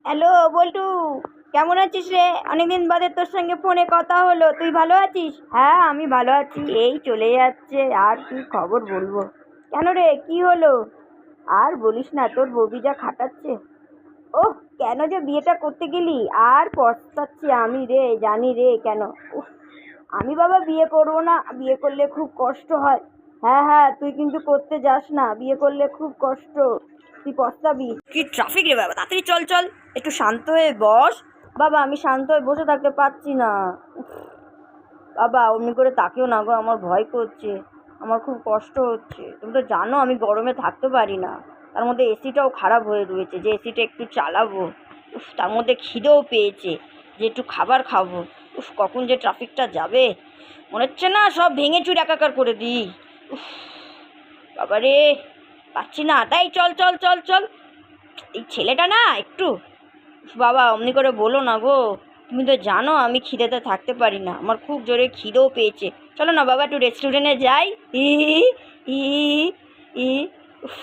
Hello বল্টু, কেমন আছিস রে? অনেকদিন বাদে তোর সঙ্গে ফোনে কথা হলো। তুই ভালো আছিস? হ্যাঁ, আমি ভালো আছি। এই চলে যাচ্ছে। আর কি খবর বলবো? কেন রে, কি হলো? আর বলিস না, তোর বৌদি যা খাটাচ্ছে। ওহ, কেন যে বিয়েটা করতে গেলি? আর পস্তাচ্ছি আমি রে, জানি রে কেন। উফ, আমি বাবা বিয়ে করবো না। বিয়ে করলে খুব কষ্ট হয়। হ্যাঁ হ্যাঁ, তুই কিন্তু করতে যাস না, বিয়ে করলে খুব কষ্ট। তুই পস্তাবি। কি ট্রাফিক রে বাবা, তাড়াতাড়ি চল চল। একটু শান্ত হয়ে বস। বাবা, আমি শান্ত হয়ে বসে থাকতে পারছি না। উফ, বাবা অমনি করে তাকেও না গো, আমার ভয় করছে। আমার খুব কষ্ট হচ্ছে। তুমি তো জানো আমি গরমে থাকতে পারি না। তার মধ্যে এসিটাও খারাপ হয়ে রয়েছে, যে এসিটা একটু চালাবো। উফ, তার মধ্যে খিদেও পেয়েছে, যে একটু খাবার খাবো। উফ, কখন যে ট্রাফিকটা যাবে মনে হচ্ছে না, সব ভেঙে চুরে একাকার করে দিই। উফ, বাবারে, পাচ্ছি না। তাই চল চল চল চল। এই ছেলেটা না একটু, বাবা অমনি করে বলো না গো। তুমি তো জানো আমি খিদেতে থাকতে পারি না, আমার খুব জোরে খিদেও পেয়েছে। চলো না বাবা, একটু রেস্টুরেন্টে যাই। ই ই ই উফ,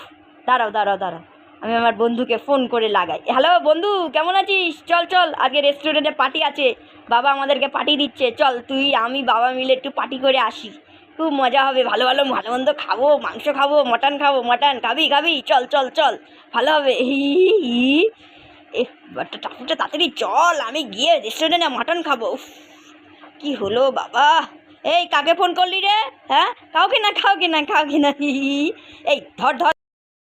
দাঁড়াও দাঁড়াও দাঁড়াও, আমি আমার বন্ধুকে ফোন করে লাগাই। হ্যালো বন্ধু, কেমন আছিস? চল চল, আজকে রেস্টুরেন্টে পার্টি আছে। বাবা আমাদেরকে পার্টি দিচ্ছে। চল তুই আমি বাবা মিলে একটু পার্টি করে আসি। খুব মজা হবে, ভালো ভালো ভালো মন্দ খাবো, মাংস খাবো, মটন খাবো। মটন খাবি খাবি? চল চল চল, ভালো হবে। এ টাকুটা তাড়াতাড়ি চল, আমি গিয়ে রেস্টুরেন্টে মাটন খাবো। উফ, কি হলো বাবা? এই কাকে ফোন করলি রে? হ্যাঁ, কাউকে না কাউকে না কাউকে না। এই ধর ধর।